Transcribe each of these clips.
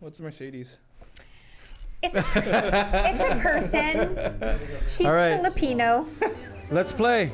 What's a Mercedes? It's a person. She's All right. Filipino. Let's play.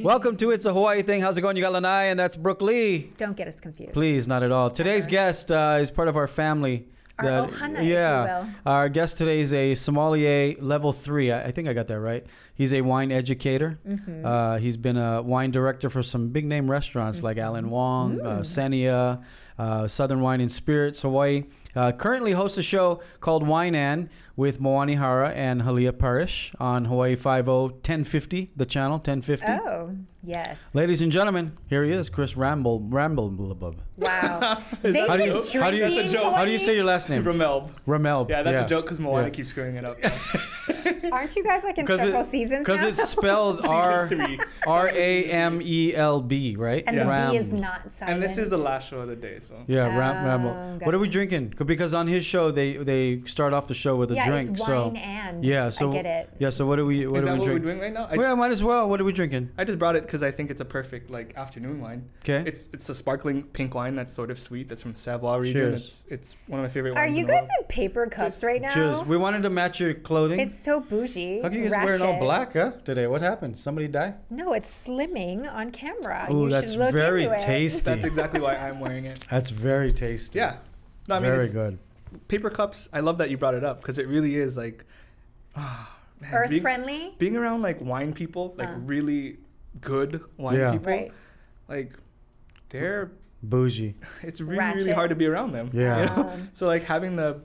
Welcome to It's a Hawaii Thing. How's it going? You got Lanai, and that's Brooke Lee. Don't get us confused. Please, not at all. Today's guest is part of our family. Our ohana, if you will. Our guest today is a sommelier level 3. I think I got that right. He's a wine educator. Mm-hmm. He's been a wine director for some big name restaurants like Alan Wong, Senia, Southern Wine and Spirits, Hawaii. Currently hosts a show called Wine and with Moani Hara and Halia Parish on Hawaii 5-0 1050, the channel 1050. Oh, yes. Ladies and gentlemen, here he is, Chris Ramelb. Wow. They've been drinking. How do you say your last name? Ramelb. Yeah, that's a joke because Moana keeps screwing it up. Aren't you guys like in several seasons now? Because it's spelled R-A-M-E-L-B, right? And the B is not silent. And this is the last show of the day, so. Yeah, Ramelb. What are we drinking? Because on his show, they start off the show with a drink. It's wine and. Yeah, so. I get it. Yeah, so what are we drinking? Is that what we're doing right now? Well, might as well. What are we drinking? I just brought it because I think it's a perfect afternoon wine. Okay. It's a sparkling pink wine that's sort of sweet. That's from Savoie region. Cheers. It's one of my favorite Are wines. you guys in paper cups right now? Cheers. We wanted to match your clothing. It's so bougie. How come you guys wearing all black, today? What happened? Somebody die? No, it's slimming on camera. Oh, you that's should look very into tasty. That's exactly why I'm wearing it. That's very tasty. Yeah. No, I mean, very good. Paper cups, I love that you brought it up because it really is earth friendly. Being around wine people, really good wine people, right. They're bougie. It's really hard to be around them. Yeah. You know? So having the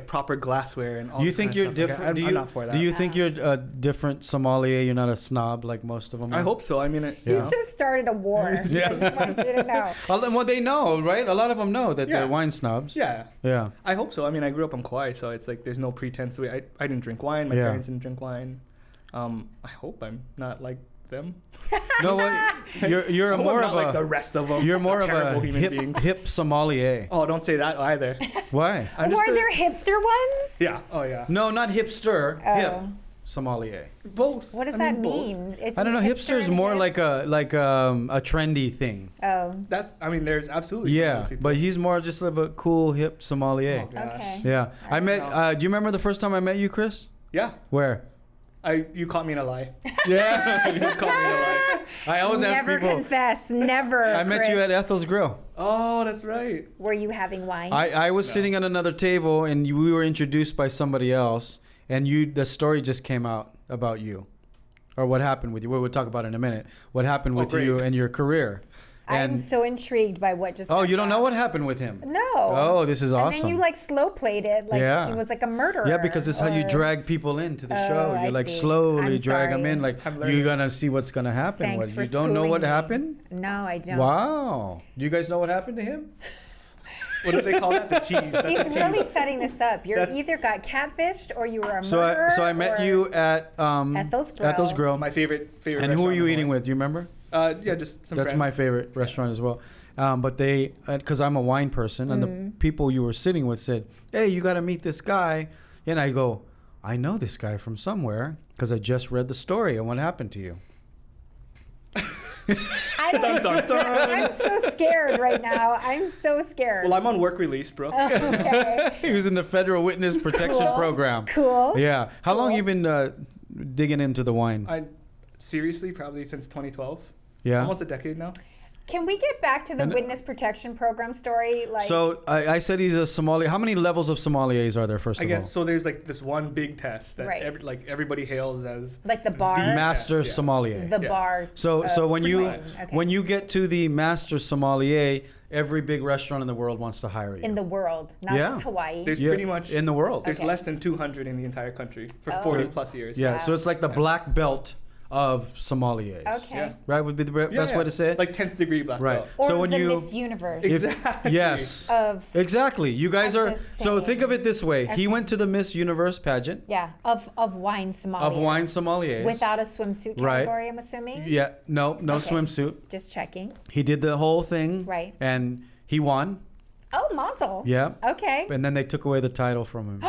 proper glassware and all. You think you're different? I'm not for that. Do you think you're a different sommelier? You're not a snob like most of them. I hope so. I mean, you just started a war. Yeah. I just want you to know. Well, they know, right? A lot of them know that they're wine snobs. Yeah. Yeah. I hope so. I mean, I grew up in Kaua'i, so it's there's no pretense. I didn't drink wine. My parents didn't drink wine. I hope I'm not like them. No, well, you're more of like the rest of them. You're more of a hip sommelier. Oh, don't say that either. Why? Are there hipster ones? Yeah. Oh, yeah. No, not hipster. Hip sommelier. Both. What does that mean? I don't know. Hipster is more like a trendy thing. Oh. There's absolutely. Yeah, but he's more just of a cool hip sommelier. Oh, gosh. Okay. Yeah, I met. Do you remember the first time I met you, Chris? Yeah. Where? You caught me in a lie. Yeah. You caught me in a lie. I always ask people. Never confess. Never. I met you at Ethel's Grill. Oh, that's right. Were you having wine? I was sitting at another table, and we were introduced by somebody else, and the story just came out about you, or what happened with you. We'll talk about it in a minute. What happened with you and your career. I'm so intrigued by what just. Oh, you don't know what happened with him? No. Oh, this is awesome. And then you slow played it, he was like a murderer. Yeah, because it's how you drag people into the show. You slowly drag them in, you're gonna see what's gonna happen. Thanks for you don't know what happened? No, I don't. Wow. Do you guys know what happened to him? What do they call that? The tease. That's He's really setting this up. You're either got catfished or you were a murderer. So I met you at Ethel's Grill. Ethel's Grill. My favorite. And who were you eating with? Do you remember? Yeah, just some friends. That's my favorite restaurant as well. But they, because I'm a wine person, and the people you were sitting with said, "Hey, you got to meet this guy." And I go, "I know this guy from somewhere because I just read the story and what happened to you." Dun, dun, dun. I'm so scared right now. I'm so scared. Well, I'm on work release, bro. Okay. He was in the Federal Witness Protection Program. Cool. Yeah. How long you been digging into the wine? Seriously, probably since 2012. Yeah. Almost a decade now. Can we get back to the Witness Protection Program story? So I said he's a sommelier. How many levels of sommeliers are there, first of all? I guess so. There's this one big test that everybody hails as the bar, the Master Sommelier. The bar. So when you get to the Master Sommelier, every big restaurant in the world wants to hire you. In the world, not just Hawaii. There's pretty much in the world. There's less than 200 in the entire country for 40 plus years. Yeah. Wow. So it's like the black belt of sommeliers. Okay. Yeah. Right would be the best way to say it. Like 10th degree black belt. Or so when Miss Universe. Exactly. Yes. Exactly. You guys are. So think of it this way. Okay. He went to the Miss Universe pageant. Yeah. Of wine sommeliers. Of wine sommeliers. Without a swimsuit category, I'm assuming. Yeah. No swimsuit. Just checking. He did the whole thing. Right. And he won. Oh, mazel. Yeah. Okay. And then they took away the title from him.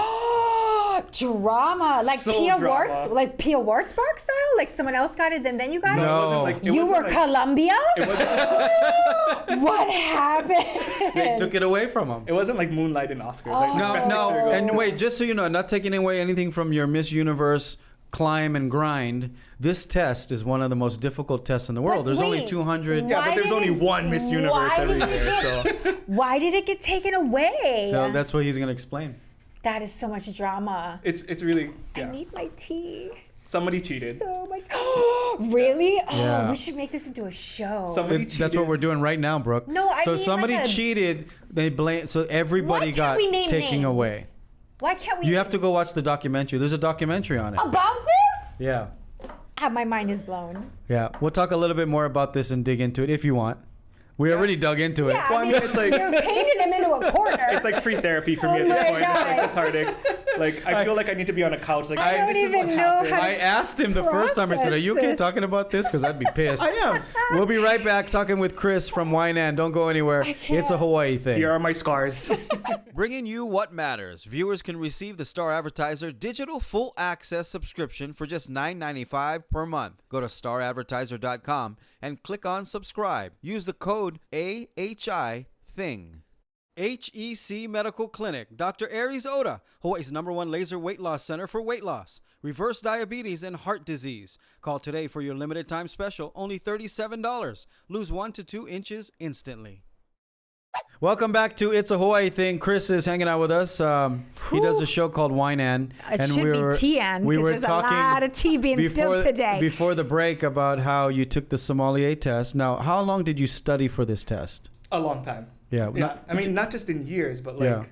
What drama? Like So Pia drama. Wurzbach style? Like someone else got it, and then you got No. it? It wasn't like, it You wasn't were like, Colombia? It wasn't, What happened? They took it away from him. it wasn't like Moonlight and Oscars. Oh. Like, No, Best no, Picture goes and to- wait, just so you know, not taking away anything from your Miss Universe climb and grind. This test is one of the most difficult tests in the world. There's only wait, 200. Yeah, why but there's did only it- one Miss Universe why every did it year. get- So Why did it get taken away? So that's what he's gonna explain. That is so much drama. it's really, I yeah. need my tea. Somebody cheated. So much. Really? Oh, Yeah. we should make this into a show. Somebody That's what cheated. we're doing right now, Brooke. No, I so mean somebody like a- cheated. They blame. So Why everybody can't got we name taking names? away. Why can't we? You have to go watch the documentary. There's a documentary on it. About this? Yeah. My mind is blown. Yeah. We'll talk a little bit more about this and dig into it if you want. We already dug into it. Yeah, Well, I I mean, mean, it's like- you're painting him into a corner. It's like free therapy for me Oh at this my point. It's God. like cathartic. Like I feel like I need to be on a couch. Like I don't this is even what know happened. how to- I asked him the first time. I said, "Are you okay Process this. talking about this?" Because I'd be pissed. I am. We'll be right back talking with Chris from Wine and. Don't go anywhere. I can't. It's a Hawaii thing. Here are my scars. Bringing you what matters. Viewers can receive the Star Advertiser digital full access subscription for just $9.95 per month. Go to staradvertiser.com and click on subscribe. Use the code AHI THING. HEC Medical Clinic. Dr. Aries Oda, Hawaii's #1 laser weight loss center for weight loss, reverse diabetes, and heart disease. Call today for your limited time special, only $37. Lose 1 to 2 inches instantly. Welcome back to It's a Hawaii Thing. Chris is hanging out with us. He does a show called Wine and. It should be Tea-An, because there's a lot of tea being spilled today. Before the break about how you took the sommelier test. Now, how long did you study for this test? A long time. Yeah. Yeah. I mean, not just in years, but like, Yeah.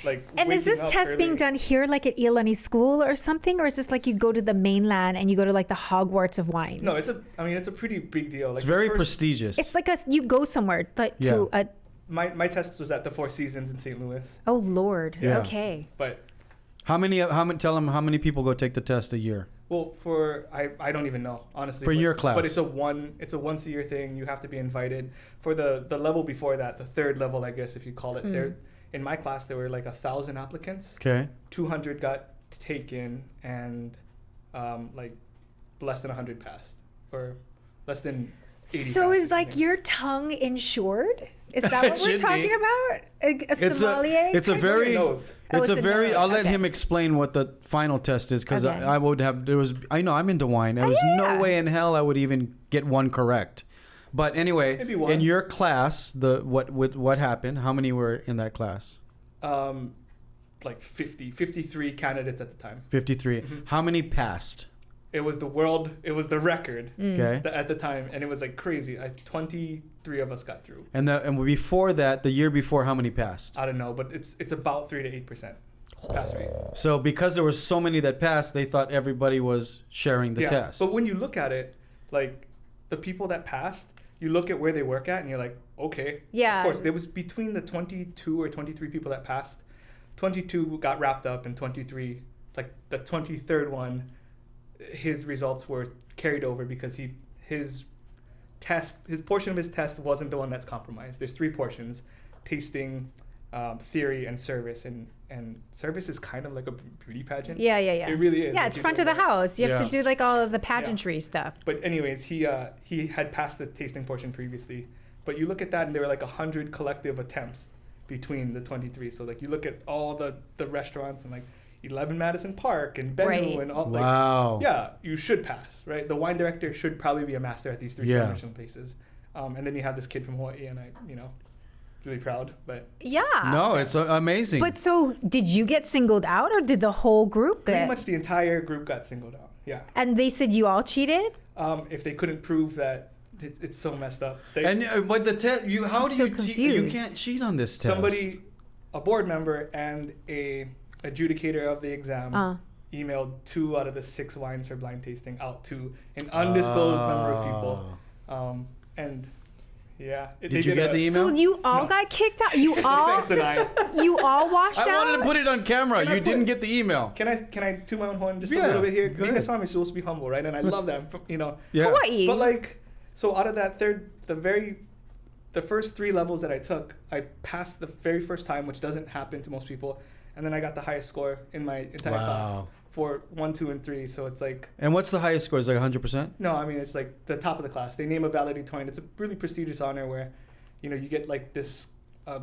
like. And is waking this up test being early. done here, like at Iolani School or something, or is this like you go to the mainland and you go to like the Hogwarts of wines? No, it's a pretty big deal. Like It's very the first- prestigious. It's like you go somewhere like to Yeah. a. My test was at the Four Seasons in St. Louis, Oh Lord. Yeah. Okay. but How many? Tell them how many people go take the test a year. well, I don't even know, honestly. For but, your class. but it's a once a year thing. You have to be invited. For the level before that, the third level, I guess if you call it. There, in my class, there were like 1,000 applicants. Okay. 200 got taken, and like less than 100 passed, or less than 80. So passed is or like something. your tongue insured? Is that It what we're should talking be. about? A It's sommelier? It's a It's on your very. nose. Oh, It's it's a a very. nose. I'll let Okay. him explain what the final test is because Okay. I would have. There was. I know I'm into wine. There was yeah. no way in hell I would even get one correct. But anyway, Maybe one. in your class, what happened? How many were in that class? Like 53 candidates at the time. 53. How many passed? It was the record Okay. at the time, and it was like crazy. 23 of us got through. And before that, the year before, how many passed? I don't know, but it's about 3 to 8% pass rate. So because there were so many that passed, they thought everybody was sharing the test. But when you look at it, like the people that passed, you look at where they work at, and you're like, okay. Yeah. Of course, there was between the 22 or 23 people that passed, 22 got wrapped up, and 23, like the 23rd one, his results were carried over because his portion of his test wasn't the one that's compromised. There's 3 portions: tasting, theory, and service. And service is kind of like a beauty pageant. Yeah. It really is. Yeah, Like, it's you front know, of the like- house. You have Yeah. to do like all of the pageantry stuff. But anyways, he had passed the tasting portion previously. But you look at that, and there were like 100 collective attempts between the 23. So like you look at all the restaurants and like 11 Madison Park and Bennu Right. and all. Like, Wow. yeah, you should pass, right? The wine director should probably be a master at these 3 Yeah. Michelin places. And then you have this kid from Hawaii, and I, really proud. But Yeah. No, it's amazing. But so did you get singled out, or did the whole group pretty get? much the entire group got singled out. Yeah. And they said you all cheated? If they couldn't prove that, it's so messed up. But the test, how I'm do so you cheat? You confused. can't cheat on this test. Somebody, a board member and a adjudicator of the exam emailed 2 out of the 6 wines for blind tasting out to an undisclosed number of people. And yeah. Did you get the email? So you all No. got kicked out? You all Thanks, and I. you all washed out? I wanted to put it on camera. Can I You put- didn't get the email. Can I toot my own horn just Yeah, a little bit here? go Being a ahead. Sami is supposed to be humble, right? And I love that, Yeah. Hawaii. But like, so out of that the first 3 levels that I took, I passed the very first time, which doesn't happen to most people. and then I got the highest score in my entire class for 1, 2, and 3. So it's like. And what's the highest score? Is it like 100%? No, I mean it's like the top of the class. They name a valedictorian. It's a really prestigious honor where, you get like this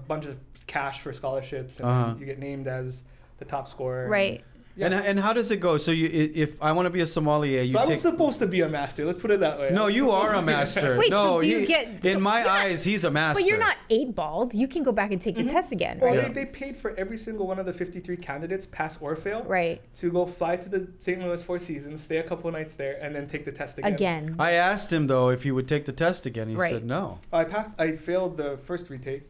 bunch of cash for scholarships, and then you get named as the top scorer. Right. Yeah. And how does it go? So if I want to be a sommelier, I was supposed to be a master. Let's put it that way. No, you are a master. Wait, no, so do you get? In my eyes, he's a master. But you're not 8-balled. You can go back and take the test again, Well, right? they paid for every single one of the 53 candidates, pass or fail, Right. to go fly to the St. Louis Four Seasons, stay a couple of nights there, and then take the test again. I asked him though if he would take the test again. He Right. said no. I failed the first retake.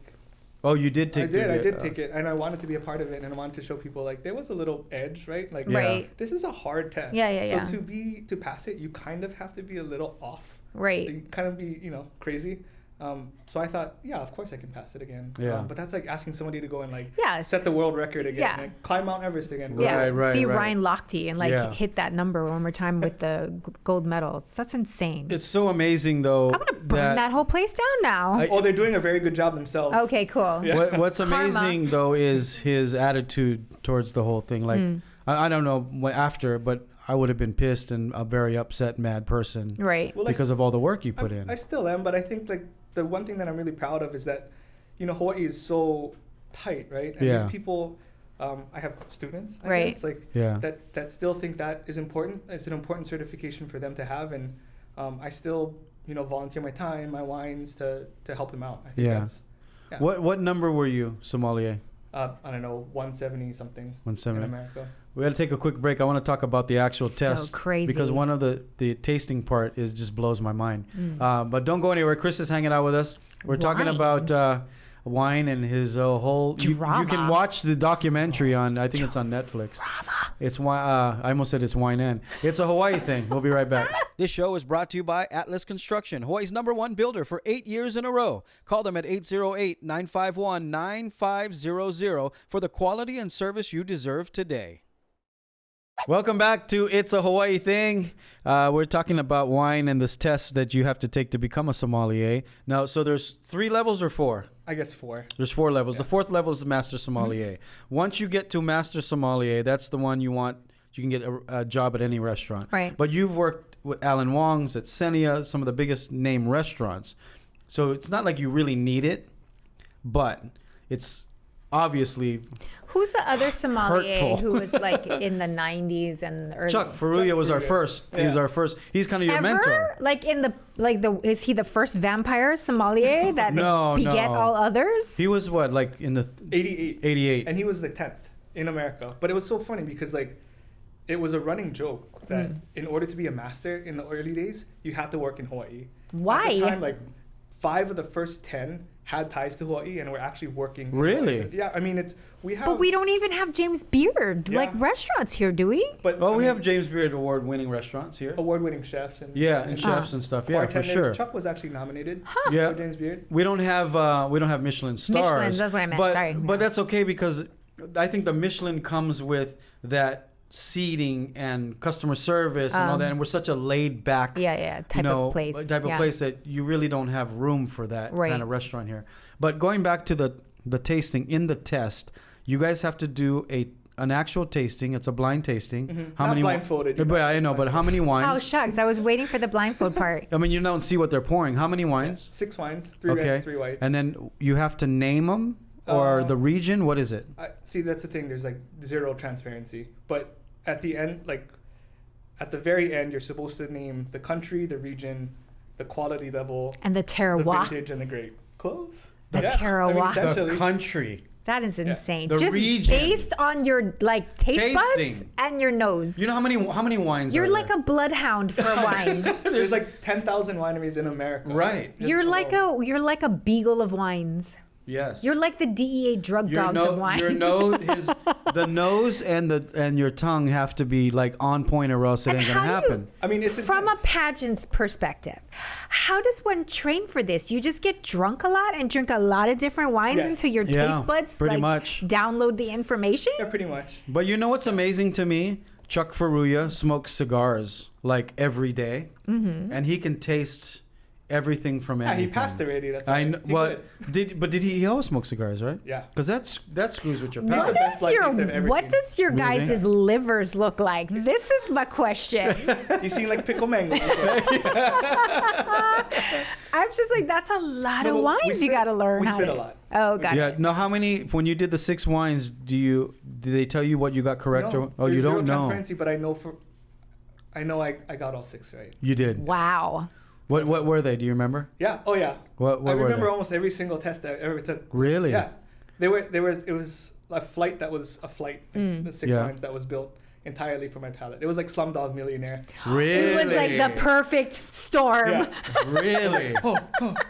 Oh, you did take it? I did take it, and I wanted to be a part of it, and I wanted to show people like there was a little edge, right? Like, Right. this is a hard test. Yeah. So to pass it, you kind of have to be a little off. Right. You kind of be, crazy. So I thought, yeah, of course I can pass it again. Yeah. But that's like asking somebody to go and Yeah. set the world record again, Yeah. like climb Mount Everest again. Right, right, Be right. Ryan Lochte and hit that number one more time with the gold medal. That's insane. It's so amazing though. I'm gonna burn that whole place down now. Oh, they're doing a very good job themselves. Okay, cool. Yeah. What's Karma. amazing though is his attitude towards the whole thing. Like I don't know what after, but I would have been pissed and a very upset, mad person. Right. Well, because of all the work you put in. I still am, but I think like the one thing that I'm really proud of is that, Hawaii is so tight, right? And Yeah. these people, I have students, I Right. guess, like Yeah. that still think that is important. It's an important certification for them to have, and I still, volunteer my time, my wines to help them out. I think Yeah. that's, What number were you, sommelier? I don't know, 170 something 170. in America. We got to take a quick break. I want to talk about the actual So test. crazy. Because one of the tasting part is just blows my mind. But don't go anywhere. Chris is hanging out with us. We're talking about wine and his whole. You can watch the documentary on. I think it's on Netflix. It's wine. I almost said it's wine and. It's a Hawaii thing. We'll be right back. This show is brought to you by Atlas Construction, Hawaii's #1 builder for 8 years in a row. Call them at 808-951-9500 for the quality and service you deserve today. Welcome back to It's a Hawaii Thing. We're talking about wine and this test that you have to take to become a sommelier. Now, so there's 3 levels or 4? I guess 4. There's 4 levels. Yeah. The 4th level is the Master Sommelier. Once you get to Master Sommelier, that's the one you want. You can get a job at any restaurant. Right. But you've worked with Alan Wong's, at Senia, some of the biggest name restaurants. So it's not like you really need it, but it's obviously Who's the other sommelier hurtful. who was like in the 90s and the early? Chuck Faruya was our Faruya. first. He was Yeah. our first. He's kind of your Ever? mentor. Like is he the first vampire sommelier that beget all others? He was what, like in the 88. 88. And he was the 10th in America. But it was so funny because it was a running joke that in order to be a master in the early days, you had to work in Hawaii. Why? At the time, 5 of the first 10 had ties to Hawaii and were actually working. in Really? Hawaii. Yeah, I mean, we have. But we don't even have James Beard restaurants here, do we? But Well, we have James Beard award-winning restaurants here. award-winning chefs and And chefs and stuff. Yeah, for bartenders. sure. Chuck was actually nominated Yeah. for James Beard. We don't have Michelin stars. Michelin, that's what I meant, But, sorry. But that's okay because I think the Michelin comes with that seating and customer service and all that, and we're such a laid back type of place. Place that you really don't have room for that kind of restaurant here. But going back to the tasting, in the test, you guys have to do an actual tasting. It's a blind tasting. Not blindfolded. But I know, but how many Oh wines? shucks, I was waiting for the blindfold part. I mean, you don't see what they're pouring. How many wines? 6 wines, 3 reds, 3 whites. And then you have to name them or the region. What is it? See, that's the thing. There's zero transparency. But at the end, at the very end, you're supposed to name the country, the region, the quality level, And the the terroir. vintage, and the grape. Close. The terroir. essentially. The country. That is insane. The Just region. based on your taste buds Tasting. and your nose. You know how many wines You're are like there? a bloodhound for wine. There's 10,000 wineries in America. Right. Just You're alone. you're like a beagle of wines. Yes. You're like the DEA drug dogs of wine. Your nose, the nose and your tongue have to be on point, or else it And ain't gonna how do you- happen. I mean, it's From a intense. pageant's perspective, how does one train for this? You just get drunk a lot and drink a lot of different wines Yes. until your Yeah, taste buds pretty much. download the information? Yeah, pretty much. But you know what's amazing to me? Chuck Faruya smokes cigars every day, and he can taste everything from Yeah, anything. he passed already. That's I all. know. He What could. he always smoke cigars, right? Yeah. Because that screws with your What palate. the best light taste I've ever What seen. does your Really? guys' livers look like? This is my question. You seen like pickle mango? I'm just like, that's a lot No, of but wines we you spit- got to learn we how spit to. a lot. Oh, got Yeah. it. No. How many? When you did the 6 wines, did they tell you what you got correct No, or? Oh, there's you zero don't know. transparency, but I know I got all 6 right. You did. Wow. What were they? Do you remember? Yeah. Oh yeah. What I were remember they? almost every single test I ever took. Really? Yeah. They were. It was a flight that was a flight. The 6 Yeah. wines that was built entirely for my palate. It was like Slumdog Millionaire. Really? It was like the perfect storm. Yeah. Really?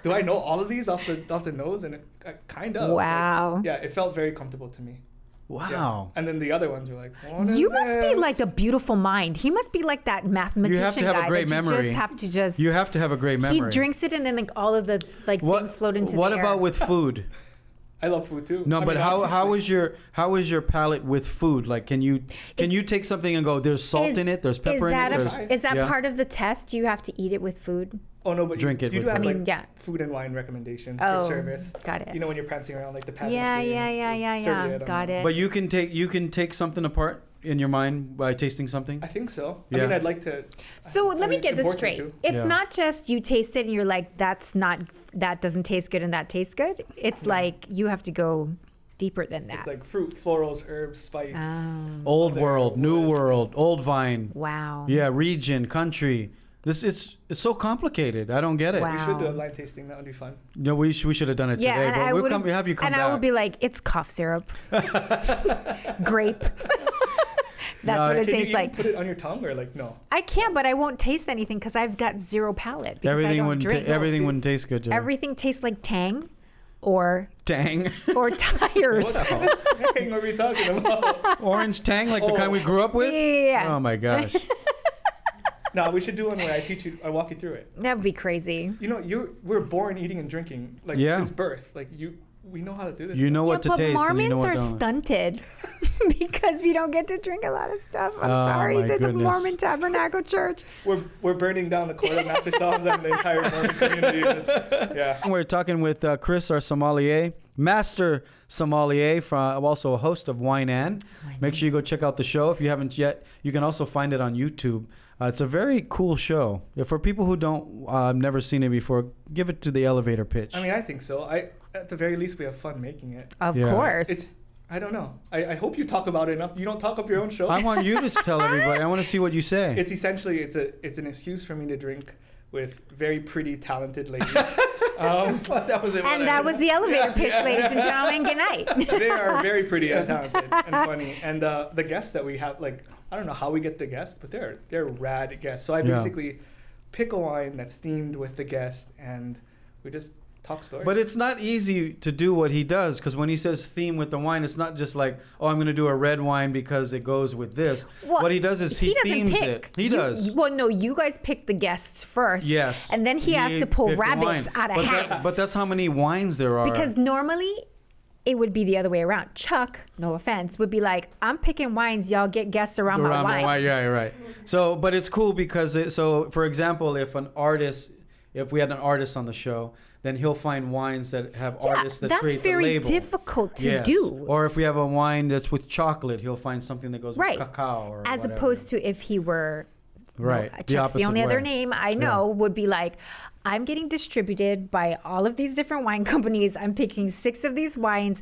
Do I know all of these off the nose? And kind of. Wow. Like, yeah. It felt very comfortable to me. Wow. Yeah. And then the other ones were like, what is You must be this? like a beautiful mind. He must be like that mathematician You have to have a guy great that memory. you just have to just. You have to have a great memory. He drinks it and then like all of the like things float into What the air. about with food? I love food too. No, I but mean, how is your palate with food? Like, can you take something and go? There's salt in it. There's pepper in it. Is that yeah. part of the test? Do you have to eat it with food? Oh no, but Drink it you with do have food. I mean, like yeah. food and wine recommendations Oh, for service. got it. You know when you're prancing around like the pageant. Yeah. Got it. But you can take something apart in your mind by tasting something. I think so. Yeah. I mean, I'd like to. So let me it's get this important straight. to. It's Yeah. not just you taste it and you're like, that doesn't taste good and that tastes good. It's like you have to go deeper than that. It's like fruit, florals, herbs, spice. Old Other world, new woods. world, old vine. Wow. Yeah, region, country. It's so complicated. I don't get it. Wow. We should do a blind tasting. That would be fun. No, we should have done it Yeah, today. and But I we'll would have you come and back. I would be like, it's cough syrup, grape. That's what it Can you tastes even like. put it on your tongue or like no? I can't, but I won't taste anything because I've got zero palate because I everything don't wouldn't drink. everything see. wouldn't taste good. Joey. Everything tastes like Tang, or Tang, tires. What thing are we talking about? orange Tang, like the kind we grew up with. Yeah. Oh my gosh. No, we should do one where I walk you through it. That would be crazy. You know, we're born eating and drinking like Yeah. since birth. Like we know how to do this. You know what to but taste. and you know Mormons what are don't. stunted because we don't get to drink a lot of stuff. I'm Oh, sorry my to the goodness. Mormon Tabernacle Church. We're burning down the court of Master Sommelier and the entire Mormon community. Yeah. We're talking with Chris, our sommelier, Master Sommelier, from also a host of Wine and. Make sure you go check out the show if you haven't yet. You can also find it on YouTube. It's a very cool show. For people who don't never seen it before, give it to the elevator pitch. I mean, I think so. At the very least, we have fun making it. Of Yeah. course. I don't know. I hope you talk about it enough. You don't talk up your own show. I want you to tell everybody. I want to see what you say. It's essentially it's an excuse for me to drink with very pretty, talented ladies. That was it. and that was the elevator pitch, ladies and gentlemen. Good night. They are very pretty and talented and funny. And the guests that we have, like, I don't know how we get the guests, but they're rad guests. So I Yeah. basically pick a wine that's themed with the guest, and we just talk stories. But it's not easy to do what he does, because when he says theme with the wine, it's not just like, oh, I'm going to do a red wine because it goes with this. Well, what he does is he doesn't themes pick. it. He does. Well, no, you guys pick the guests first. Yes. And then he has to pull picked the rabbits wine. out of But hats. but that's how many wines there are. Because normally it would be the other way around. Chuck, no offense, would be like, I'm picking wines. Y'all get guests around my the wines. wine, yeah, right. So, but it's cool because so for example, if we had an artist on the show, then he'll find wines that have artists that that's create very the label. difficult to Yes. do. Or if we have a wine that's with chocolate, he'll find something that goes Right. with cacao or As whatever. opposed to if he were Right. No, The Chuck's the opposite only other way. name I know would be like, I'm getting distributed by all of these different wine companies. I'm picking 6 of these wines.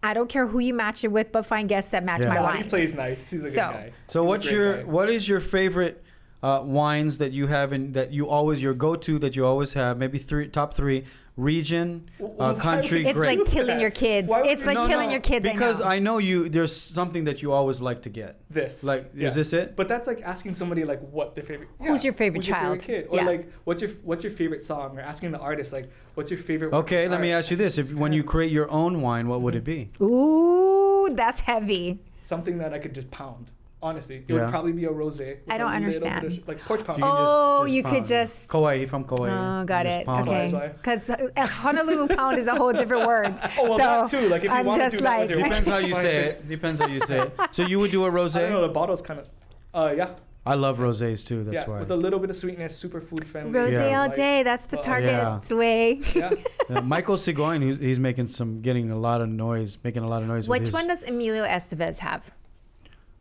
I don't care who you match it with, but find guests that match Yeah. my Nah, wine. he plays nice. He's a good guy. So He's a great guy. what is your favorite wines that you have your go-to that you always have? Maybe top 3 region, Well, country, It's grape. like killing your kids. Why would It's you- like No, killing your kids. Because I know. I know you. There's something that you always like to get. This. Like, Yeah. is this it? But that's like asking somebody like what their favorite. Who's your favorite child? kid? Or Yeah. like what's your favorite song? Or asking the artist like what's your favorite. Okay, let me art? ask you this: when you create your own wine, what would it be? Ooh, that's heavy. Something that I could just pound. Honestly, it Yeah. would probably be a rosé. with I don't a little bit understand. of like porch pound. Oh, you could pound. just. Kaua'i from Kaua'i. Oh, got Just it. pound Okay. That's why. Because Honolulu pound is a whole different word. Oh, well, so that too. Like, if you I'm want to just do that with like, your Depends how you say it. Depends how you say it. So you would do a I don't know. rosé. The bottle's kind of. Yeah. I love rosés too. That's why. With a little bit of sweetness, super food friendly. Rosé all day. That's the target way. Michael Sigoin, he's getting a lot of noise, making a lot of noise. Which one does Emilio Estevez have?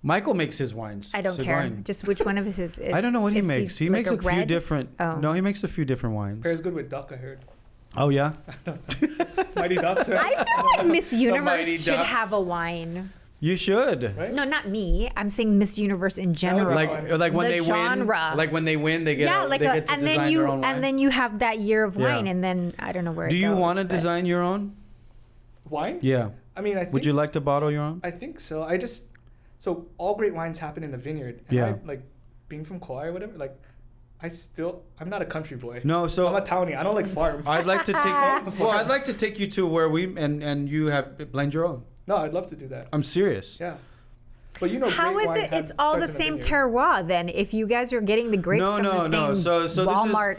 Michael makes his wines. I don't care. Just which one of his is. I don't know what he makes. He makes a few different. Oh. No, he makes a few different wines. Pairs good with duck, I heard. Oh yeah. Mighty Ducks. Right? I feel like Miss Universe should have a wine. You should. Right? No, not me. I'm saying Miss Universe in general. Like when they genre. win. Like when they win, they get they get to design their own wine. And then you have that year of wine, and then I don't know where. Do you want to design your own wine? Yeah. I mean, I think, would you like to bottle your own? I think so. So all great wines happen in the vineyard. And I, like being from Kaua'i or whatever. Like I'm not a country boy. No, so I'm a townie. I don't like farm. I'd like to take. I'd like to take you to where we and you have blend your own. No, I'd love to do that. I'm serious. Yeah. But how is it? It's all the same terroir then. If you guys are getting the grapes from the same Walmart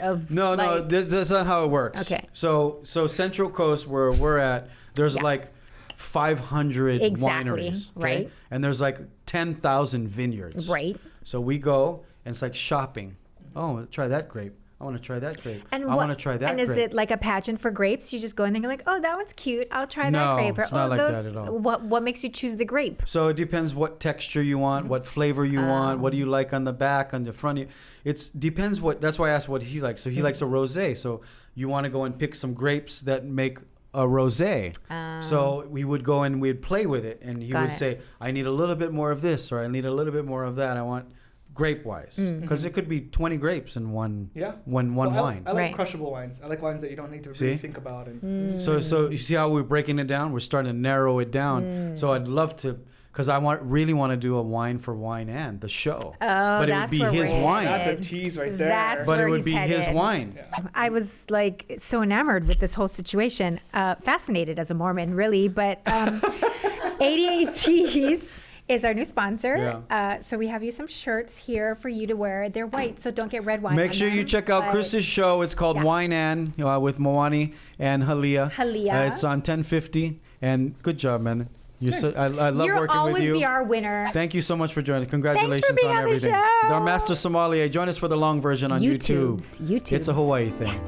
that's not how it works. Okay. So Central Coast where we're at, there's like 500 wineries, okay? Right? And there's like 10,000 vineyards, right? So we go and it's like shopping. Oh, try that grape. I want to try that grape. And I want to try that and grape. is it like a pageant for grapes? You just go in there and you're like, oh, that one's cute. I'll try that grape. No, it's not like that at all. What makes you choose the grape? So it depends what texture you want, what flavor you want, what do you like on the back, on the front. It depends what. That's why I asked what he likes. So he likes a rosé. So you want to go and pick some grapes that make a rosé. So we would go and we'd play with it, and he would say, I need a little bit more of this, or I need a little bit more of that. I want grape wise, because it could be 20 grapes in one wine. I like crushable wines. I like wines that you don't need to really think about. And So you see how we're breaking it down? We're starting to narrow it down. So I'd love to, because I really want to do a wine for Wine and the show. But it would be his wine. That's a tease right there. But it would be his wine. Yeah. I was like so enamored with this whole situation, fascinated as a Mormon, really. But 88 Cheese is our new sponsor. So we have you some shirts here for you to wear. They're white, so don't get red wine. Make sure you check out Chris's show. It's called Wine and with Moani and Halia. It's on 1050. And good job, man. I love working with you. You'll always be our winner. Thank you so much for joining. Congratulations Thanks for being on everything. On the show. Our Master Sommelier. Join us for the long version on YouTube. YouTube. It's a Hawaii thing.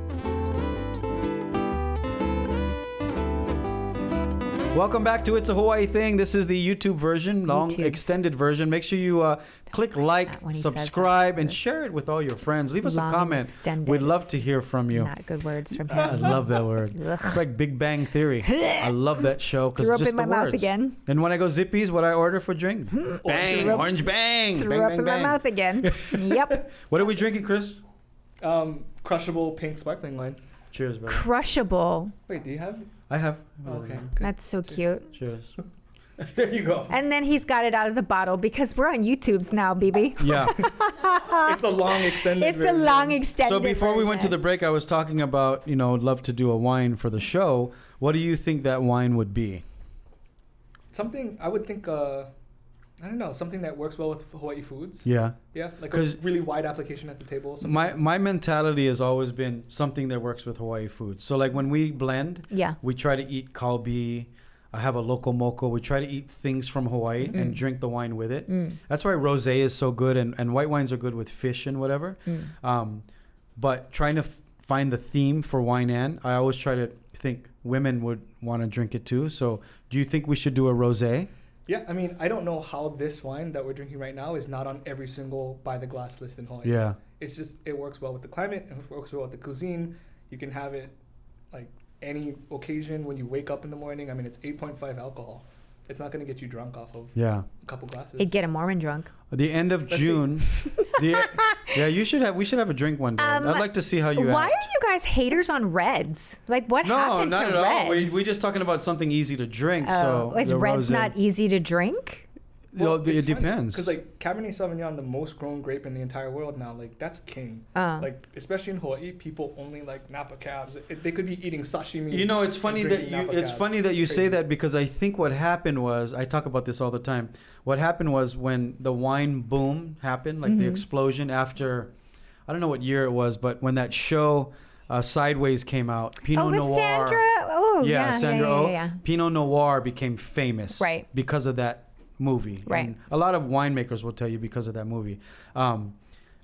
Welcome back to It's a Hawaii Thing. This is the YouTube version, extended version. Make sure you click like, subscribe, and share it with all your friends. Leave us a comment. We'd love to hear from you. Not good words from him. I love that word. It's like Big Bang Theory. I love that show because it's just in my the mouth words. Again. And when I go Zippies, what I order for drink? Bang, orange bang. Threw bang, up bang, in bang. my mouth again. Yep. What are we drinking, Chris? Crushable pink sparkling wine. Cheers, brother. Crushable. Wait, do you have? I have. Okay. That's so cute. Cheers. There you go. And then he's got it out of the bottle because we're on YouTube's now, BB. Yeah. It's the long extended version. It's the long extended So before we went to version. the break, I was talking about, love to do a wine for the show. What do you think that wine would be? Something, I would think, I don't know, something that works well with Hawaii foods. Yeah. Yeah, like a really wide application at the table. My mentality has always been something that works with Hawaii food. So like when we blend, we try to eat kalbi. I have a local mocha. We try to eat things from Hawaii and drink the wine with it. That's why rosé is so good, and white wines are good with fish and whatever. But trying to find the theme for wine and I always try to think women would want to drink it too. So do you think we should do a rosé? Yeah, I mean, I don't know how this wine that we're drinking right now is not on every single by the glass list in Hawaii. Yeah. It's just, it works well with the climate, it works well with the cuisine. You can have it like any occasion when you wake up in the morning. I mean, it's 8.5 alcohol. It's not going to get you drunk off of a couple glasses. It'd get a Mormon drunk. The end of June. We should have a drink one day. I'd like to see how you Why act. are you guys haters on reds? Like, what happened to No, not at all. reds? We're just talking about something easy to drink. So is the reds rosé. not easy to drink? Well, it depends. Because like Cabernet Sauvignon, the most grown grape in the entire world now, like that's king. Like especially in Hawaii, people only like Napa cabs. They could be eating sashimi. It's funny that you say that because I think what happened was, I talk about this all the time. What happened was when the wine boom happened, like the explosion after, I don't know what year it was, but when that show Sideways came out, Pinot Noir. Sandra. Oh, Sandra Oh. Yeah. Pinot Noir became famous, Right. because of that movie. Right. And a lot of winemakers will tell you because of that movie.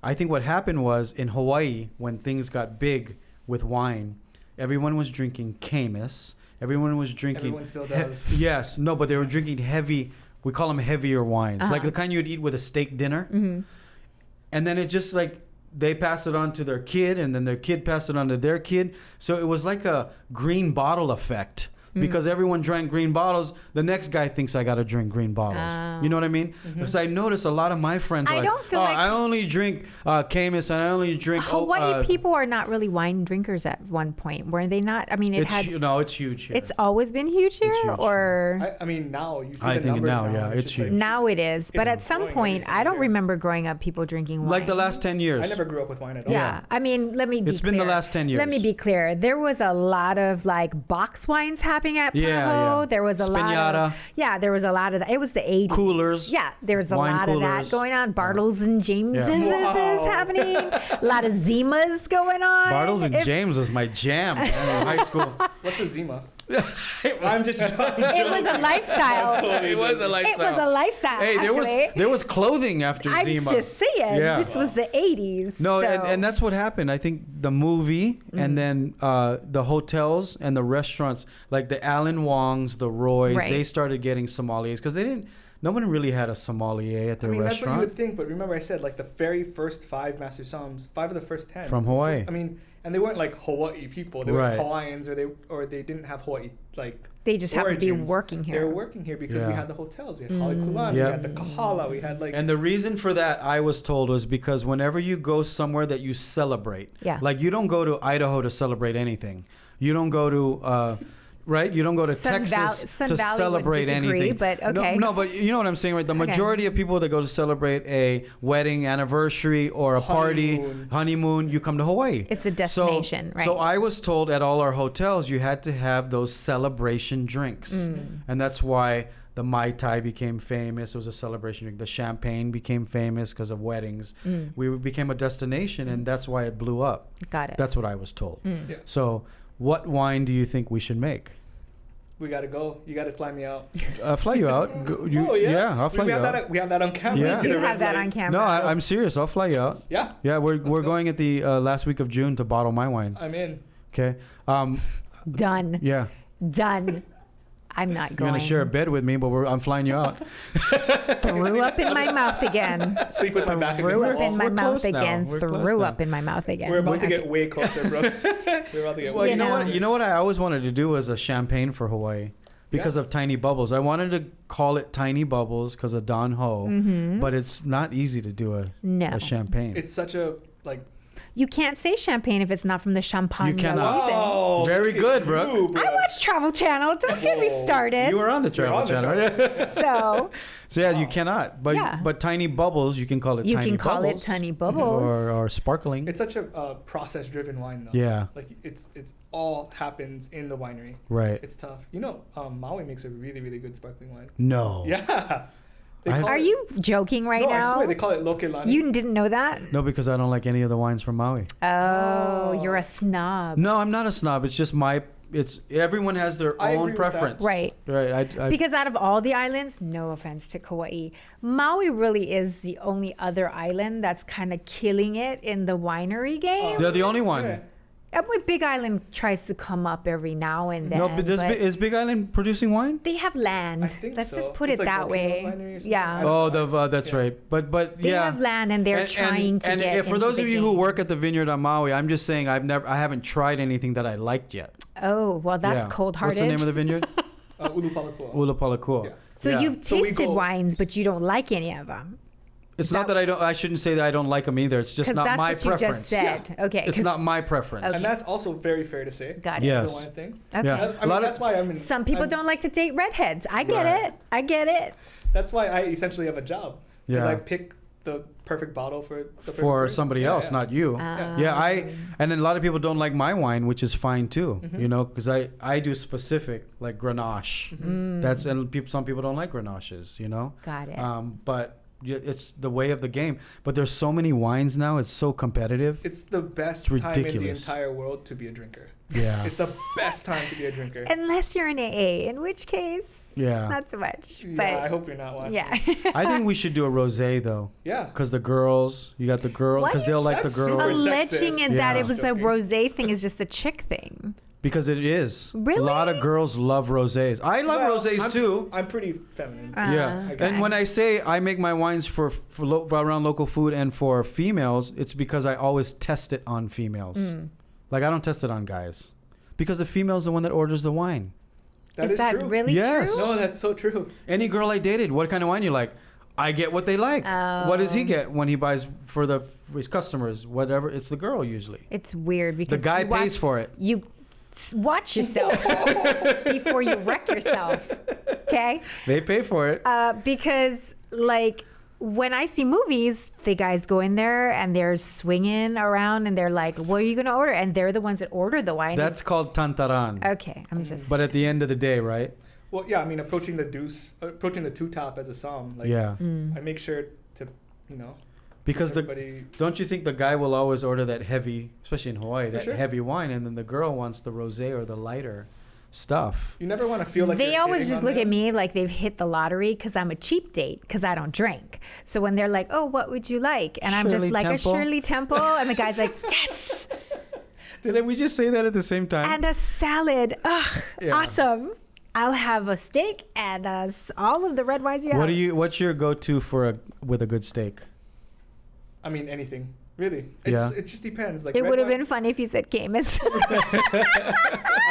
I think what happened was in Hawaii, when things got big with wine, everyone was drinking Camus. Everyone was drinking. Everyone still does. Yes. No, but they were drinking heavy. We call them heavier wines, like the kind you'd eat with a steak dinner. Mm-hmm. And then it just like they passed it on to their kid, and then their kid passed it on to their kid. So it was like a green bottle effect. Because everyone drank green bottles, the next guy thinks I got to drink green bottles. You know what I mean? Because I noticed a lot of my friends are I like, don't feel like- I only drink Camus and I only drink... Hawaii people are not really wine drinkers at one point, were they not? I mean, it's huge here. It's always been huge here, huge or I mean, now you see I the think numbers now, now. yeah, and it's just huge. now it is. But at some growing every point, single I don't year. remember growing up people drinking wine. Like the last 10 years. I never grew up with wine at all. Yeah, I mean, let me be It's clear. been the last 10 years. Let me be clear. There was a lot of like box wines happening at Paho. Yeah. There was a lot Spinata. of there was a lot of that. It was the 80s. Coolers. Yeah, there was a Wine lot of coolers. that going on. Bartles and Jameses is happening. A lot of Zimas going on. Bartles and If- James was my jam in high school. What's a Zima? I'm just It was a lifestyle. It was a It lifestyle. was a lifestyle. Hey, actually. there was clothing after I'm Zima. just saying. Yeah. This was the 80s. No, so. and that's what happened. I think the movie and then the hotels and the restaurants, like the Alan Wongs, the Roys, Right. they started getting sommeliers because no one really had a sommelier at their I mean, that's what you restaurant. would think, but remember I said like the very first 5 Master Somms, 5 of the first 10 From Hawaii. I mean, and they weren't like Hawaii people; they Right. were Hawaiians, or they didn't have Hawaii like. They just happened to be origins. working here. They were working here because we Yeah. had the hotels, we had Halikulan, Yep. we had the Kahala, we had like. And the reason for that, I was told, was because whenever you go somewhere that you celebrate, Yeah. like you don't go to Idaho to celebrate anything. You don't go to, right? You don't go to Sun Texas Sun to Valley would celebrate disagree, anything. but okay. No, but you know what I'm saying, right? The Okay. majority of people that go to celebrate a wedding, anniversary, or a party, honeymoon, you come to Hawaii. It's a destination, right? So I was told at all our hotels you had to have those celebration drinks, and that's why the Mai Tai became famous. It was a celebration drink. The champagne became famous because of weddings. We became a destination, and that's why it blew up. Got it. That's what I was told. Yeah. So, what wine do you think we should make? We gotta go. You gotta fly me out. Fly you out. I'll fly we you have out. that. We have that on camera. Yeah. See We the do have red that light? on camera. No, I'm serious. I'll fly you out. Yeah, Yeah, we're go. going at the last week of June to bottle my wine. I'm in. Okay. Done. Yeah. Done. I'm not You're going. gonna share a bed with me, but I'm flying you out. Threw up in my mouth again. Sleep with my back against Threw the up in wall. my We're mouth close now. again. We're close Threw now. up in my mouth again. We're about to Okay. get way closer, bro. We're about to get Well, way. you know know. what? You know what I always wanted to do was a champagne for Hawaii because of Tiny Bubbles. I wanted to call it Tiny Bubbles because of Don Ho, but it's not easy to do No. a champagne. It's such a like. You can't say champagne if it's not from the Champagne. You cannot. region. Oh, Very look at good, you, Brooke. bro. I watch Travel Channel. Don't get me Whoa. started. You were on the Travel on the Channel. Travel So So yeah, you cannot. But Yeah. but Tiny Bubbles, you can call it you Tiny can call Bubbles. it Tiny Bubbles. Or sparkling. It's such a process-driven wine, though. Yeah. Like it's all happens in the winery. Right. It's tough. You know, Maui makes a really really good sparkling wine. No. Yeah. They I- call Are it- you joking right no, now? I swear they call it Lokelani. You didn't know that? No, because I don't like any of the wines from Maui. Oh, you're a snob. No, I'm not a snob. It's just everyone has their I agree own with preference. that. Right. Right. I Because out of all the islands, no offense to Kaua'i, Maui really is the only other island that's kind of killing it in the winery game. they're the only one. Yeah. Big Island tries to come up every now and then. No, but is Big Island producing wine? they have land. I think Let's so. just put It's it like that Volcanoes way. Winery or something. Yeah. Oh, that's Yeah. right. But They yeah, have land and they're trying to get And for into those the of you who game. work at the vineyard on Maui, I'm just saying I haven't tried anything that I liked yet. Oh, well, that's Yeah. cold-hearted. What's the name of the vineyard? Ulupalakua. Ulapalakua. Yeah. So Yeah. you've So we tasted go- wines, but you don't like any of them. It's not that I shouldn't say that I don't like them either. It's just Because not that's my what you preference. just said. Okay. It's 'cause not my preference. Okay. And that's also very fair to say. Got it. Yeah. It's Yes. a wine thing. Okay. Yeah. I A mean, lot of- that's why I'm in. Some people I'm- don't like to date redheads. I get Right. it. I get it. That's why I essentially have a job. Because Yeah. I pick the perfect bottle for the perfect For drink. somebody Yeah, else, yeah. not you. Yeah, and then a lot of people don't like my wine, which is fine too. You know, because I do specific like Grenache. That's and some people don't like Grenaches. You know. Got it. But it's the way of the game. But there's so many wines now; it's so competitive. It's the best It's time in the ridiculous. entire world to be a drinker. Yeah. It's the best time to be a drinker. Unless you're in AA, in which case, not so much. But Yeah, I hope you're not watching. yeah. I think we should do a rosé though. Yeah. Because the girls, you got the girls, Why because they'll like the That's super girls. Alleging sexist. that Yeah. it was a rosé thing is just a chick thing. Because it is. Really? A lot of girls love rosés. I love Well, rosés too. I'm pretty feminine. Yeah. okay. And when I say I make my wines for around local food and for females, it's because I always test it on females. Like I don't test it on guys. Because the female's the one that orders the wine. Is that true. really Yes. true? No, that's so true. Any girl I dated, what kind of wine you like? I get what they like. What does he get when he buys for his customers? Whatever. It's the girl usually. It's weird because The guy you watch- pays for it. You watch yourself before you wreck yourself. Okay? They pay for it. Because like when I see movies, the guys go in there and they're swinging around and they're like, "What are you gonna order?" And they're the ones that order the wine. That's called tantaran. Okay. I'm just. But at the end of the day, right? Well, yeah, I mean, approaching the two top as a somm. Like, Yeah. I make sure to, you know, Because everybody. don't you think the guy will always order that heavy, especially in Hawaii, that sure. heavy wine, and then the girl wants the rosé or the lighter stuff. You never want to feel like They you're always hitting just on look at them. me like they've hit the lottery because I'm a cheap date because I don't drink. So when they're like, "Oh, what would you like?" and I'm just Shirley like Temple. a Shirley Temple, and the guy's like, "Yes," Did we just say that at the same time? and a salad. Ugh, Yeah. awesome. I'll have a steak and all of the red wines you have. What's your go-to with a good steak? I mean, anything. Really. Yeah. It just depends. Like It red would have been wines- funny if you said Camus. I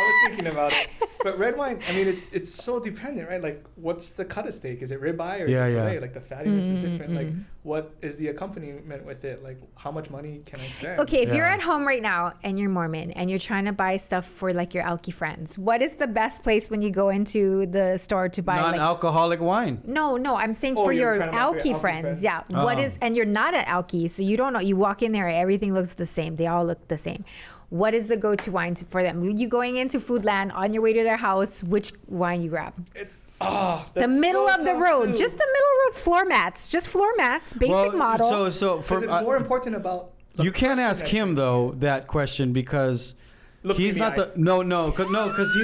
was thinking about it. But red wine, I mean, it's so dependent, right? Like, what's the cut of steak? Is it ribeye or is Yeah, it yeah. filet? Like, the fattiness is different. Like, what is the accompaniment with it? Like, how much money can I spend? Okay, if you're Yeah. at home right now and you're Mormon and you're trying to buy stuff for like your alky friends, what is the best place when you go into the store to buy like Non-alcoholic wine. No, I'm saying Oh, for you're your trying to buy for alky your alky friends. friends. Yeah. Oh. What is and you're not an alky, so you don't know. You walk in there, everything looks the same. They all look the same. What is the go-to wine for them? You going into Foodland on your way to their house, which wine you grab? It's The middle of the road, just the middle road floor mats, just floor mats, basic model. So for it's more important about. the you can't person ask that- him though that question because Look he's me in not the the because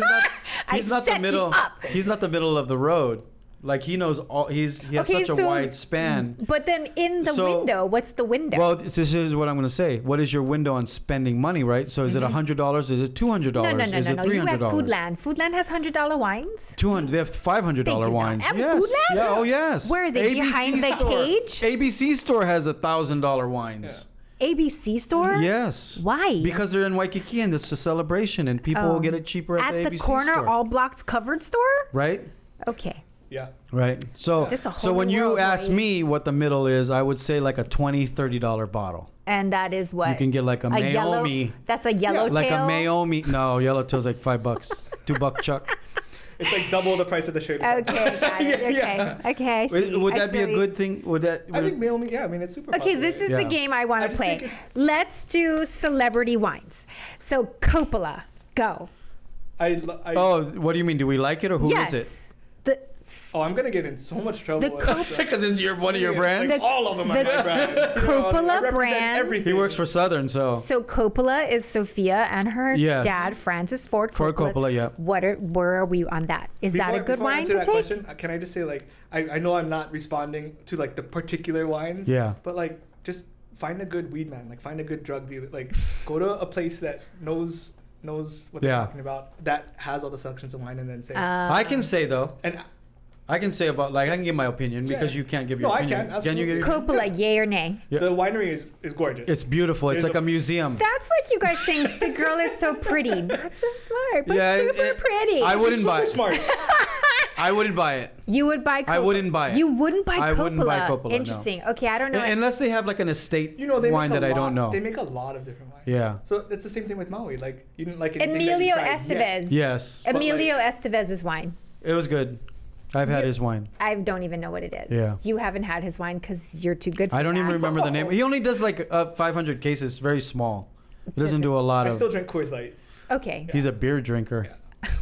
he's not set the middle. you up. He's not the middle of the road. Like he knows all. He has Okay, such a so- wide span. But then in the So- window, what's the window? Well, this is what I'm going to say. What is your window on spending money, right? So is it $100? Is it $200? no. Is it $300? You have Foodland. Foodland has $100 wines. 200. They have $500 They do not wines. have Yes. Foodland? Yeah. Oh yes. Where are they, behind the store. cage? ABC store has $1,000 wines. ABC store? Yes. Why? Because they're in Waikiki and it's a celebration and people will get it cheaper at the the ABC corner, store. all blocks covered store? Right. Okay. Yeah. Right. So This is a so whole when new you world, ask right? me what the middle is, I would say like a $20-$30 bottle. And that is what? You can get like a yellow. Mayomi. That's a yellow Like a tail. Mayomi. No, yellowtail's like $5. $2 chuck. It's like double the price of the shirt. Okay, got it. Okay, Yeah. okay. I see. Would I that be a feel you. good thing? Would that? I think Mayomi, yeah, I mean, it's super Okay, popular. this is Yeah. the game I want I to just play. think it's- Let's do celebrity wines. So Coppola, go. Oh, what do you mean? Do we like it or who is yes. it? I'm going to get in so much trouble. The with Cop- this. Because it's one of your Like, brands. all of them are the my brands. I Coppola represent brand. everything. He works for Southern, so So Coppola is Sophia and her Yes. dad, Francis Ford Coppola. Ford Coppola, yeah. Where are we on that? Is that a good Before I wine answer to that take? question, can I just say, like, I know I'm not responding to, like, the particular wines. Yeah. But, like, just find a good weed man. Like, find a good drug dealer. Like, go to a place that knows what they're Yeah. talking about, that has all the selections of wine, and then say. I can say though. and I can say about I can give my opinion because Yeah. you can't give your No, I opinion. can, Can you give absolutely. your Coppola, yay or nay? Yeah. the winery is gorgeous. It's beautiful. It's There's like a- a museum. That's like you guys saying the girl is so pretty. Not so smart, but Yeah, super pretty. I wouldn't Super buy it. smart. I wouldn't buy it. You would buy Coppola. I wouldn't buy it. You wouldn't buy Coppola. I wouldn't buy Coppola, no. Interesting. Okay, I don't know. Unless they have like an estate You know, they wine make a that I lot, don't know. They make a lot of different wines. Yeah. So it's the same thing with Maui. Like, you didn't like anything that you Emilio tried yet. Estevez. Yes. But, Emilio Estevez's wine. It was good. I've had his wine. I don't even know what it is. Yeah. You haven't had his wine because you're too good for I don't even that. remember the name. He only does like 500 cases, very small. He doesn't do a lot I of. still drink Coors Light. Okay. He's a beer drinker.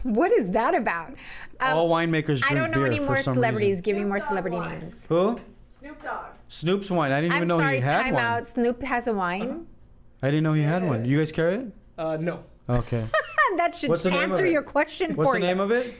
What is that about? All winemakers drink I don't know beer any for more some celebrities. reason. Give me more Snoop Dogg celebrity wine. names. Who? Snoop Dogg. Snoop's wine. I didn't even I'm know sorry, he had time one. out. Snoop has a wine. I didn't know he had one. You guys carry it? No. Okay. That should What's the name of answer it? your question What's for the you. name of it?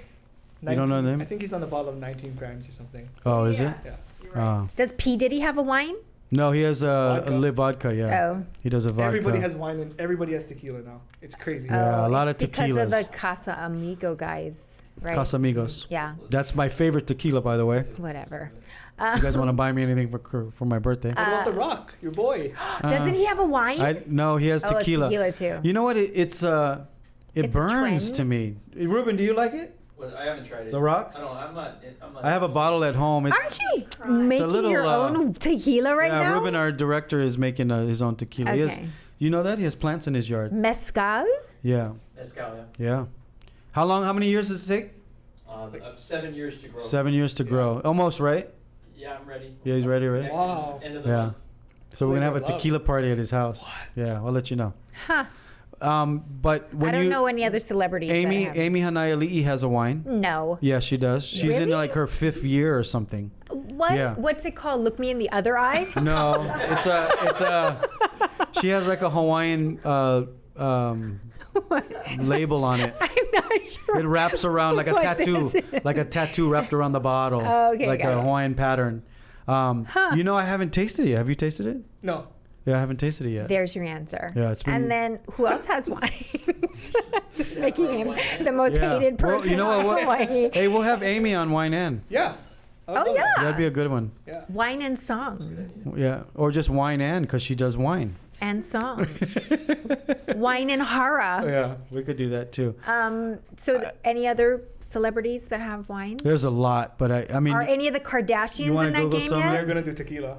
You don't know the name? I think he's on the bottle of 19 grams or something. Oh, is it? Yeah. Oh. Does P. Diddy have a wine? No, he has a Vodka. live vodka. Yeah. Oh. He does a vodka. Everybody has wine and everybody has tequila now. It's crazy. Yeah, a lot it's of because of the tequilas. Casa Amigo guys, right? Casamigos. Yeah, That's my favorite tequila, by the way. whatever. You guys want to buy me anything for my birthday? What about The Rock, your boy? Doesn't he have a wine? No, he has Oh, it's tequila. tequila too. You know what? It It's a burns trend. to me. Ruben, do you like it? Well, I haven't tried it. The rocks? I don't. I'm not. I have a bottle at home. It's, Aren't you making little, your own tequila right yeah, now? Ruben, our director, is making his own tequila. He has, Okay. you know that? He has plants in his yard. Mezcal? Yeah. Mezcal, Yeah. How many years does it take? yeah. 7 years to grow. 7 years to grow. Almost, right? Yeah, I'm ready. Yeah, he's ready, right? Wow. End of the Yeah. month. So we're going to have a Flavor of love. tequila party at his house. Yeah, I'll let you know. Huh. But when I don't you... know any other celebrities. that Amy have- Hanaiali'i has a wine. No. Yeah, she does. She's in Really? like her 5th year or something. What? Yeah. What's it called? Look me in the other eye? No, it's a. She has like a Hawaiian label on it. I'm not sure. It wraps around like a what tattoo, this is. like a tattoo wrapped around the bottle. Oh, okay, like got a it. Hawaiian pattern. You know, I haven't tasted it yet. Have you tasted it? No. Yeah, I haven't tasted it yet. There's your answer. Yeah, it's been- And then who else has wines? Just making him the most Yeah. hated person Well, you know in what? Hawaii. Hey, we'll have Amy on Wine N. Yeah. I would Oh, love yeah. that. That'd be a good one. Yeah. Wine and song. Yeah, or just Wine N because she does wine. And song. Wine and hara. Yeah, we could do that too. Any other celebrities that have wine? There's a lot, but I mean, Are any of the Kardashians wanna in that Google game some? yet? They're gonna do tequila.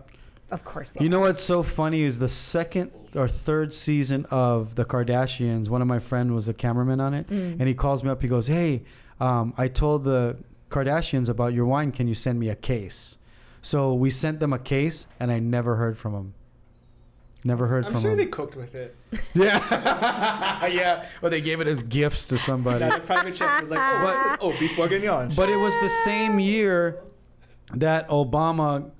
Of course they you know what's so funny is the 2nd or 3rd season of the Kardashians. One of my friends was a cameraman on it, and he calls me up. He goes, "Hey, I told the Kardashians about your wine. Can you send me a case?" So we sent them a case, and I never heard from them. Never heard I'm from sure them. they cooked with it. Yeah, yeah. Or they gave it as gifts to somebody. Yeah, the private chef was like, oh, what's this? Oh, beef bourguignon. But it was the same year that Obama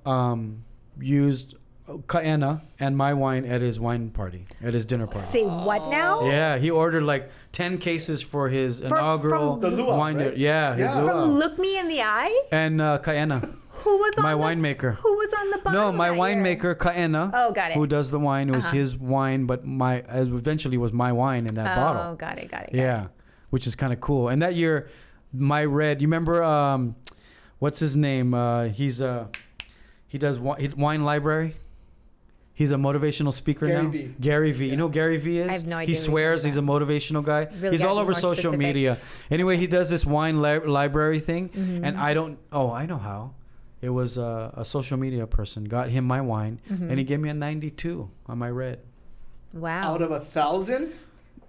used Kaena and my wine at his wine party, at his dinner party. Say what now? Yeah, he ordered like 10 cases for his inaugural from the luau, wine. right? Yeah, his Yeah. luau. From Look Me in the Eye? And Kaena, Who was on my the, winemaker. Who was on the bottom? No, my that year? winemaker Kaena. Oh, got it. Who does the wine? It was Uh-huh. his wine, but my eventually was my wine in that Oh, bottle. got it. Yeah, which is kind of cool. And that year, my red. You remember what's his name? He does wine library. He's a motivational speaker Gary now. V. Gary V. Yeah. You know who Gary V is? I have no idea He who you're swears talking he's a motivational guy. Really He's gotta all be over more social specific. media. Anyway, he does this wine library thing, Mm-hmm. and I don't. Oh, I know how. It was a social media person got him my wine, Mm-hmm. and he gave me a 92 on my red. Wow. Out of 1,000?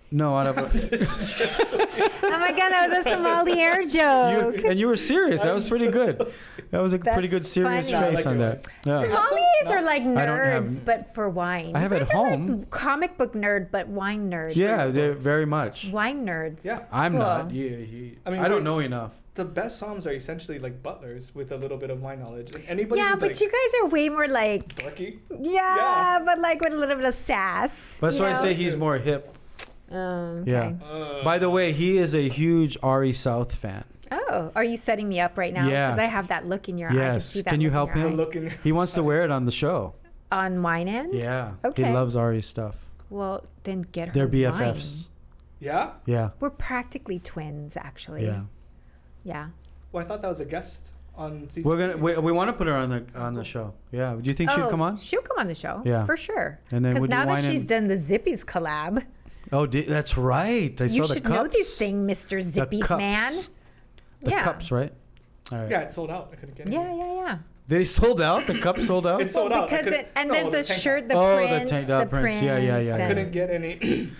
No, out of a, Oh my God, that was a sommelier joke. you were serious. That was pretty good. That was a pretty That's good serious funny. face I on like that. Yeah. Sommeliers are like I don't have- nerds, but for wine. I have You at guys are like home. comic book nerd, but wine nerd. Yeah, they're very much. Wine nerds. Yeah. I'm Cool. not. I mean, I don't we're- know enough. The best somms are essentially like butlers with a little bit of wine knowledge. Like anybody Yeah, who's, but like, you guys are way more like, dorky. yeah, but like with a little bit of sass. That's you why I know? say he's more hip. Okay. Yeah. By the way, he is a huge Ari South fan. Oh, are you setting me up right now? Yeah. Because I have that look in your eye. I can Yes. see that Can you look help in your him? eye. Look in He wants to wear it on the show. On Wine End? Yeah. Okay. He loves Ari's stuff. Well, then get her They're wine. BFFs. Yeah? Yeah. We're practically twins, actually. Yeah. Yeah. Well, I thought that was a guest on season. We're gonna we want to put her on the show. Yeah. Do you think she'd come on? She'll come on the show. Yeah. For sure. And then Because we'll do now that Wine she's and- done the Zippies collab, Oh, that's right. I you saw the should cups. know this thing, Mr. The Zippies cups. man. The yeah. cups, right? All right. Yeah, it sold out. I couldn't get it. Yeah. They sold out. The cups sold out. It's sold out. I Because couldn't- it, and no, then the tank shirt, the Oh, the prints, tank- the the prints. Yeah, yeah, prints, yeah, top. yeah. Couldn't get any.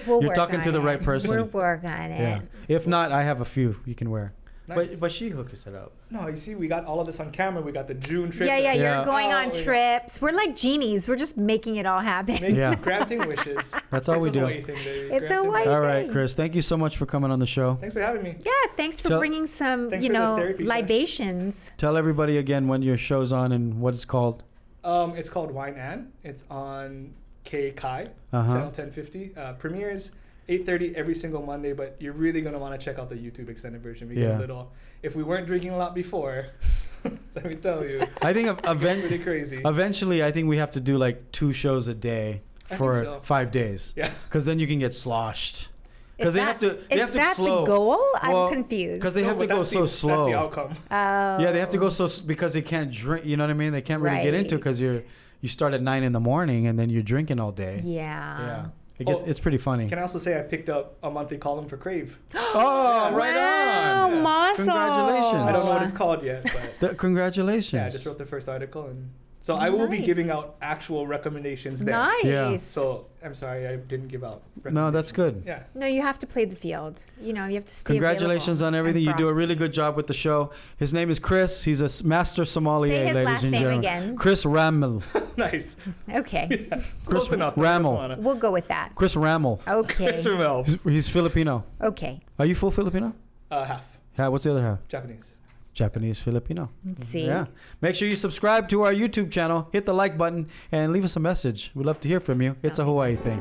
We'll You're work talking on to the it. right person. We'll work on it. Yeah. If not, I have a few you can wear. Nice. But she hooks it up. No, you see, we got all of this on camera. We got the June trip. Yeah, Yeah. you're going on Oh, yeah. trips. We're like genies. We're just making it all happen. Yeah. Granting wishes. That's all It's we a do. Hawaii thing, baby. It's a Granting Hawaii wishes. All right, thing. Chris. Thank you so much for coming on the show. Thanks for having me. Yeah, thanks for Tell- bringing some, Thanks you for the know, therapy session. libations. Tell everybody again when your show's on and what it's called. It's called Wine and. It's on Kaua'i, Uh-huh. channel 1050. Premieres 8:30 every single Monday, but you're really going to want to check out the YouTube extended version. We get a little, if we weren't drinking a lot before, let me tell you. I think pretty crazy. Eventually, I think we have to do like 2 shows a day for 5 days. Yeah. Because then you can get sloshed. Because they have to Is that slow. the goal? I'm confused. Because they have to go so slow. That's the outcome. Yeah, they have to go because they can't drink. You know what I mean? They can't really get into it because you start at 9 a.m. and then you're drinking all day. Yeah. It's pretty funny. Can I also say I picked up a monthly column for Crave? Oh, right on! Wow, Maso. Congratulations. I don't know what it's called yet, but Congratulations. yeah, I just wrote the first article, and so I will be giving out actual recommendations there. Nice. Yeah. So I'm sorry I didn't give out. No, that's good. Yeah. No, you have to play the field. You know, you have to stay Congratulations on everything. You do a really good job with the show. His name is Chris. He's a Master Sommelier, Say his ladies last and name gentlemen. again. Chris Ramelb. Nice. Okay. Close enough. Ramelb. We'll go with that. Chris Ramelb. Okay. Thanks for Mel. He's Filipino. Okay. Are you full Filipino? Half. Yeah. What's the other half? Japanese. Japanese Filipino. Let's see. Yeah. Make sure you subscribe to our YouTube channel, hit the like button, and leave us a message. We'd love to hear from you. It's a Hawaii thing.